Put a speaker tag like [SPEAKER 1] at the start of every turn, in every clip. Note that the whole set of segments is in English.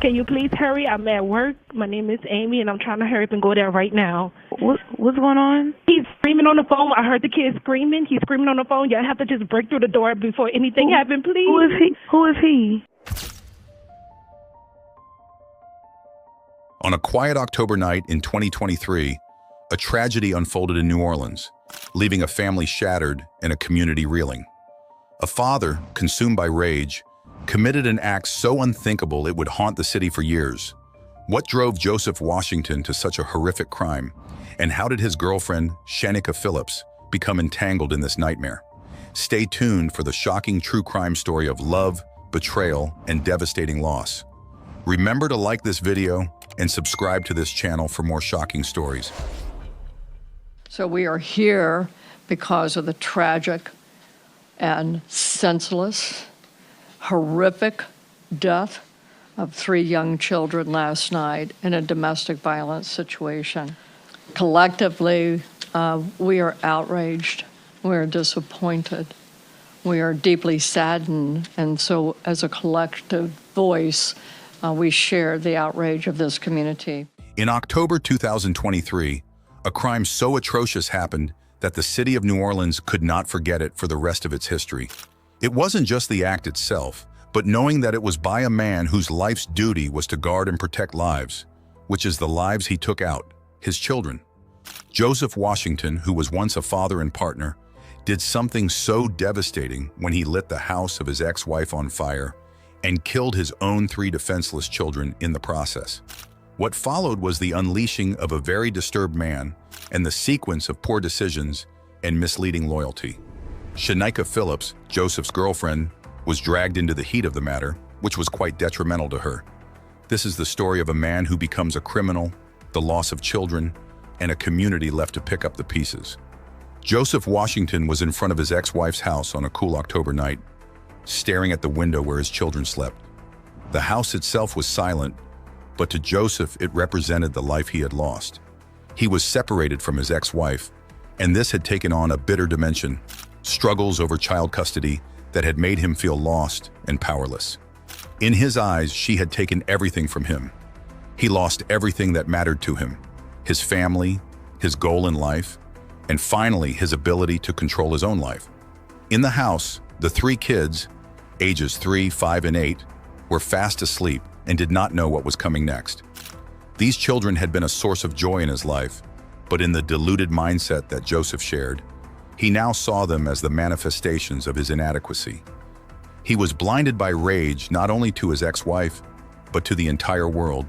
[SPEAKER 1] Can you please hurry? I'm at work. My name is Amy, and I'm trying to hurry up and go there right now.
[SPEAKER 2] What's going on?
[SPEAKER 1] He's screaming on the phone. I heard the kid screaming. He's screaming on the phone. Y'all have to just break through the door before anything happens, please.
[SPEAKER 2] Who is he? Who is he?
[SPEAKER 3] On a quiet October night in 2023, a tragedy unfolded in New Orleans, leaving a family shattered and a community reeling. A father, consumed by rage, committed an act so unthinkable it would haunt the city for years. What drove Joseph Washington to such a horrific crime? And how did his girlfriend, Shankya Phillips, become entangled in this nightmare? Stay tuned for the shocking true crime story of love, betrayal, and devastating loss. Remember to like this video and subscribe to this channel for more shocking stories.
[SPEAKER 4] So we are here because of the tragic and senseless, horrific death of 3 young children last night in a domestic violence situation. Collectively, we are outraged, we are disappointed, we are deeply saddened, and so as a collective voice, we share the outrage of this community.
[SPEAKER 3] In October 2023, a crime so atrocious happened that the city of New Orleans could not forget it for the rest of its history. It wasn't just the act itself, but knowing that it was by a man whose life's duty was to guard and protect lives, which is the lives he took out, his children. Joseph Washington, who was once a father and partner, did something so devastating when he lit the house of his ex-wife on fire and killed his own 3 defenseless children in the process. What followed was the unleashing of a very disturbed man and the sequence of poor decisions and misleading loyalty. Shankya Phillips, Joseph's girlfriend, was dragged into the heat of the matter, which was quite detrimental to her. This is the story of a man who becomes a criminal, the loss of children, and a community left to pick up the pieces. Joseph Washington was in front of his ex-wife's house on a cool October night, staring at the window where his children slept. The house itself was silent, but to Joseph it represented the life he had lost. He was separated from his ex-wife, and this had taken on a bitter dimension, struggles over child custody that had made him feel lost and powerless. In his eyes, she had taken everything from him. He lost everything that mattered to him, his family, his goal in life, and finally his ability to control his own life. In the house, the 3 kids, ages 3, 5, and 8, were fast asleep and did not know what was coming next. These children had been a source of joy in his life, but in the deluded mindset that Joseph shared, he now saw them as the manifestations of his inadequacy. He was blinded by rage not only to his ex-wife, but to the entire world,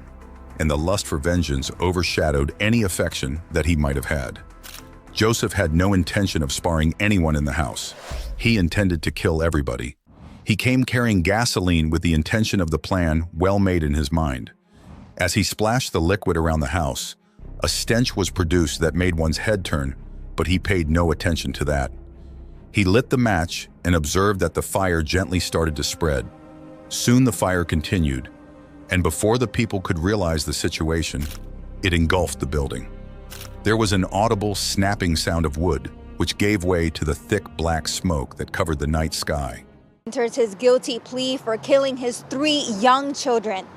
[SPEAKER 3] and the lust for vengeance overshadowed any affection that he might have had. Joseph had no intention of sparing anyone in the house. He intended to kill everybody. He came carrying gasoline with the intention of the plan well made in his mind. As he splashed the liquid around the house, a stench was produced that made one's head turn, but he paid no attention to that. He lit the match and observed that the fire gently started to spread. Soon the fire continued, and before the people could realize the situation, it engulfed the building. There was an audible snapping sound of wood, which gave way to the thick black smoke that covered the night sky.
[SPEAKER 5] Enters his guilty plea for killing his 3 young children.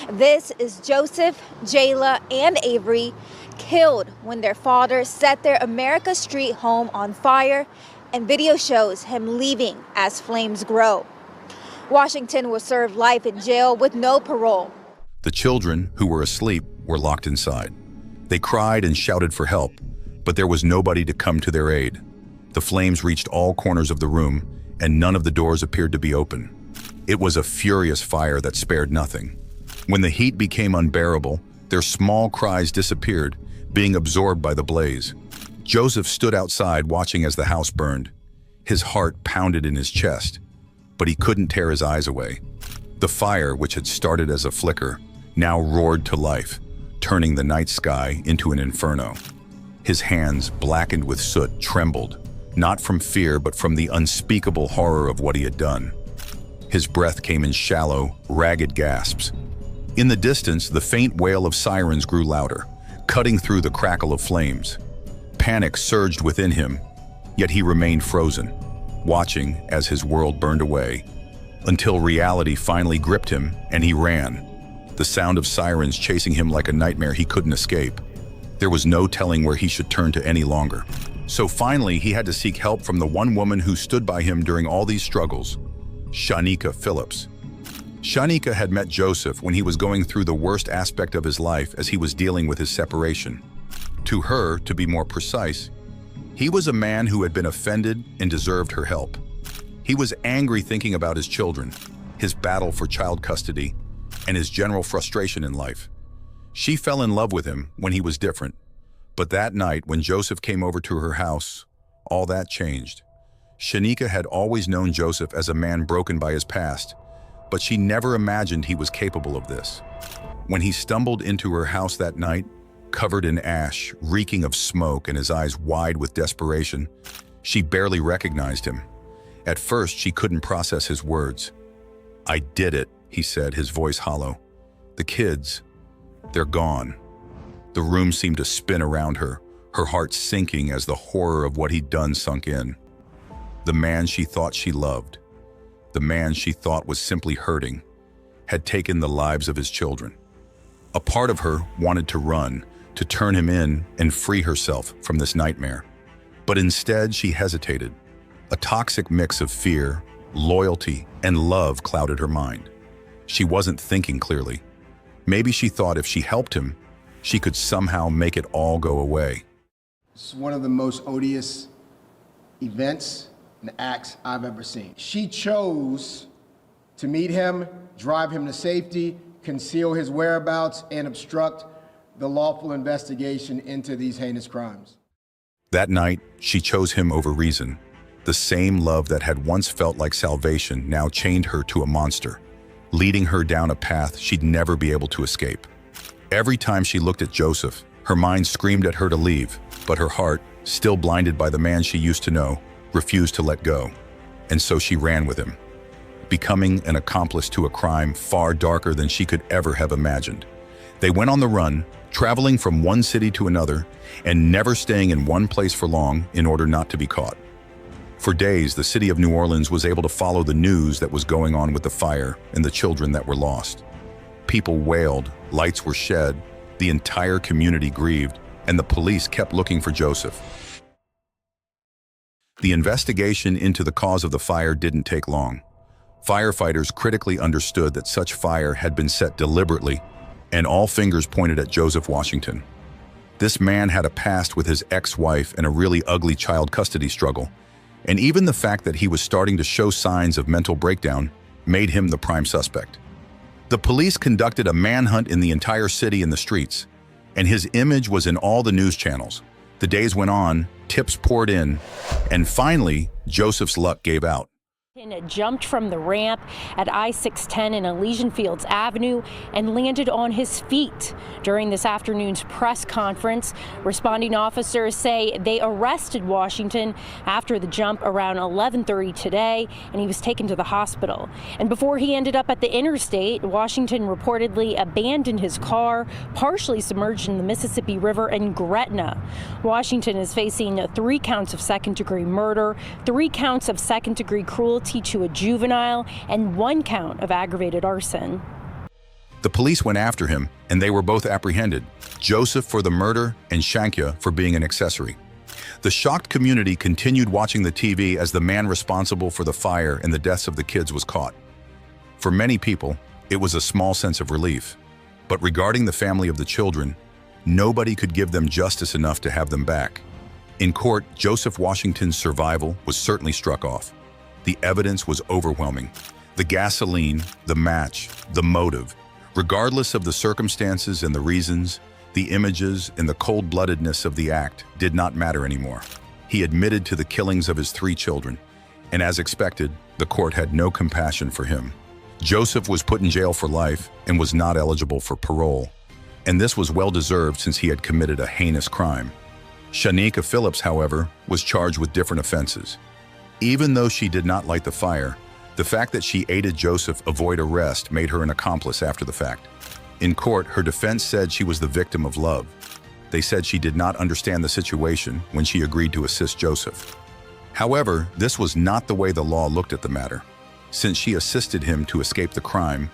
[SPEAKER 5] This is Joseph, Jayla, and Avery, killed when their father set their America Street home on fire, and video shows him leaving as flames grow. Washington was served life in jail with no parole.
[SPEAKER 3] The children, who were asleep, were locked inside. They cried and shouted for help, but there was nobody to come to their aid. The flames reached all corners of the room, and none of the doors appeared to be open. It was a furious fire that spared nothing. When the heat became unbearable, their small cries disappeared, being absorbed by the blaze. Joseph stood outside watching as the house burned. His heart pounded in his chest, but he couldn't tear his eyes away. The fire, which had started as a flicker, now roared to life, turning the night sky into an inferno. His hands, blackened with soot, trembled, not from fear but from the unspeakable horror of what he had done. His breath came in shallow, ragged gasps. In the distance, the faint wail of sirens grew louder, cutting through the crackle of flames. Panic surged within him, yet he remained frozen, watching as his world burned away, until reality finally gripped him and he ran. the sound of sirens chasing him like a nightmare he couldn't escape. There was no telling where he should turn to any longer. So finally, he had to seek help from the one woman who stood by him during all these struggles, Shankya Phillips. Shankya had met Joseph when he was going through the worst aspect of his life as he was dealing with his separation. To her, to be more precise, he was a man who had been offended and deserved her help. He was angry thinking about his children, his battle for child custody, and his general frustration in life. She fell in love with him when he was different. But that night, when Joseph came over to her house, all that changed. Shankya had always known Joseph as a man broken by his past, but she never imagined he was capable of this. When he stumbled into her house that night, covered in ash, reeking of smoke and his eyes wide with desperation, she barely recognized him. At first, she couldn't process his words. "I did it," he said, his voice hollow. "The kids, they're gone." The room seemed to spin around her, her heart sinking as the horror of what he'd done sunk in. The man she thought she loved, the man she thought was simply hurting, had taken the lives of his children. A part of her wanted to run, to turn him in and free herself from this nightmare. But instead, she hesitated. A toxic mix of fear, loyalty, and love clouded her mind. She wasn't thinking clearly. Maybe she thought if she helped him, she could somehow make it all go away.
[SPEAKER 6] It's one of the most odious events and acts I've ever seen. She chose to meet him, drive him to safety, conceal his whereabouts, and obstruct the lawful investigation into these heinous crimes.
[SPEAKER 3] That night, she chose him over reason. The same love that had once felt like salvation now chained her to a monster, leading her down a path she'd never be able to escape. Every time she looked at Joseph, her mind screamed at her to leave, but her heart, still blinded by the man she used to know, refused to let go. And so she ran with him, becoming an accomplice to a crime far darker than she could ever have imagined. They went on the run, traveling from one city to another, and never staying in one place for long in order not to be caught. For days, the city of New Orleans was able to follow the news that was going on with the fire and the children that were lost. People wailed, lights were shed, the entire community grieved, and the police kept looking for Joseph. The investigation into the cause of the fire didn't take long. Firefighters critically understood that such fire had been set deliberately, and all fingers pointed at Joseph Washington. This man had a past with his ex-wife and a really ugly child custody struggle, and even the fact that he was starting to show signs of mental breakdown made him the prime suspect. The police conducted a manhunt in the entire city and the streets, and his image was in all the news channels. The days went on, tips poured in, and finally, Joseph's luck gave out.
[SPEAKER 7] Jumped from the ramp at I-610 in Elysian Fields Avenue and landed on his feet. During this afternoon's press conference, responding officers say they arrested Washington after the jump around 11:30 today, and he was taken to the hospital. And before he ended up at the interstate, Washington reportedly abandoned his car, partially submerged in the Mississippi River in Gretna. Washington is facing 3 counts of second-degree murder, 3 counts of second-degree cruelty to a juvenile, and 1 count of aggravated arson.
[SPEAKER 3] The police went after him, and they were both apprehended, Joseph for the murder and Shankya for being an accessory. The shocked community continued watching the TV as the man responsible for the fire and the deaths of the kids was caught. For many people, it was a small sense of relief. But regarding the family of the children, nobody could give them justice enough to have them back. In court, Joseph Washington's survival was certainly struck off. The evidence was overwhelming. The gasoline, the match, the motive. Regardless of the circumstances and the reasons, the images and the cold-bloodedness of the act did not matter anymore. He admitted to the killings of his 3 children, and as expected, the court had no compassion for him. Joseph was put in jail for life and was not eligible for parole, and this was well-deserved since he had committed a heinous crime. Shankya Phillips, however, was charged with different offenses. Even though she did not light the fire, the fact that she aided Joseph avoid arrest made her an accomplice after the fact. In court, her defense said she was the victim of love. They said she did not understand the situation when she agreed to assist Joseph. However, this was not the way the law looked at the matter. Since she assisted him to escape the crime,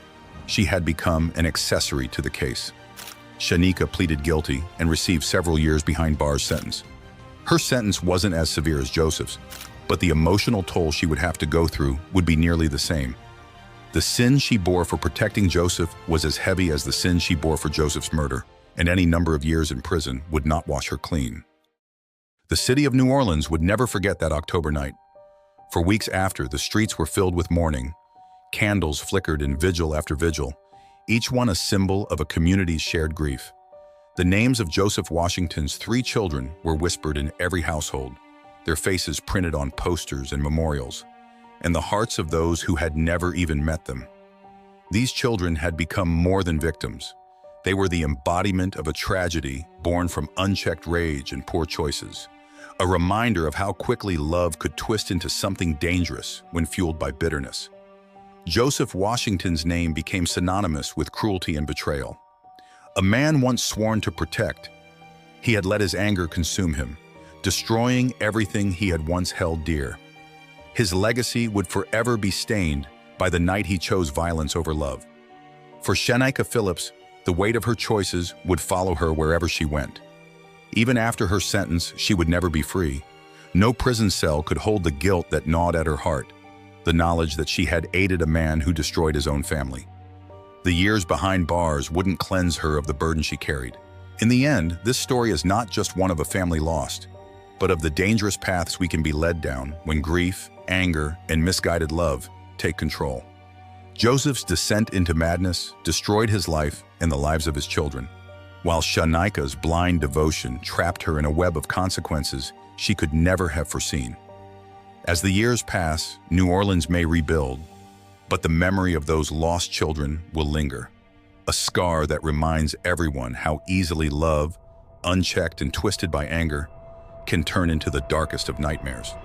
[SPEAKER 3] she had become an accessory to the case. Shankya pleaded guilty and received several years behind bars sentence. Her sentence wasn't as severe as Joseph's, but the emotional toll she would have to go through would be nearly the same. The sin she bore for protecting Joseph was as heavy as the sin she bore for Joseph's murder, and any number of years in prison would not wash her clean. The city of New Orleans would never forget that October night. For weeks after, the streets were filled with mourning. Candles flickered in vigil after vigil, each one a symbol of a community's shared grief. The names of Joseph Washington's 3 children were whispered in every household, their faces printed on posters and memorials, and the hearts of those who had never even met them. These children had become more than victims. They were the embodiment of a tragedy born from unchecked rage and poor choices, a reminder of how quickly love could twist into something dangerous when fueled by bitterness. Joseph Washington's name became synonymous with cruelty and betrayal. A man once sworn to protect, he had let his anger consume him, destroying everything he had once held dear. His legacy would forever be stained by the night he chose violence over love. For Shankya Phillips, the weight of her choices would follow her wherever she went. Even after her sentence, she would never be free. No prison cell could hold the guilt that gnawed at her heart, the knowledge that she had aided a man who destroyed his own family. The years behind bars wouldn't cleanse her of the burden she carried. In the end, this story is not just one of a family lost, but of the dangerous paths we can be led down when grief, anger, and misguided love take control. Joseph's descent into madness destroyed his life and the lives of his children, while Shankya's blind devotion trapped her in a web of consequences she could never have foreseen. As the years pass, New Orleans may rebuild, but the memory of those lost children will linger, a scar that reminds everyone how easily love, unchecked and twisted by anger, can turn into the darkest of nightmares.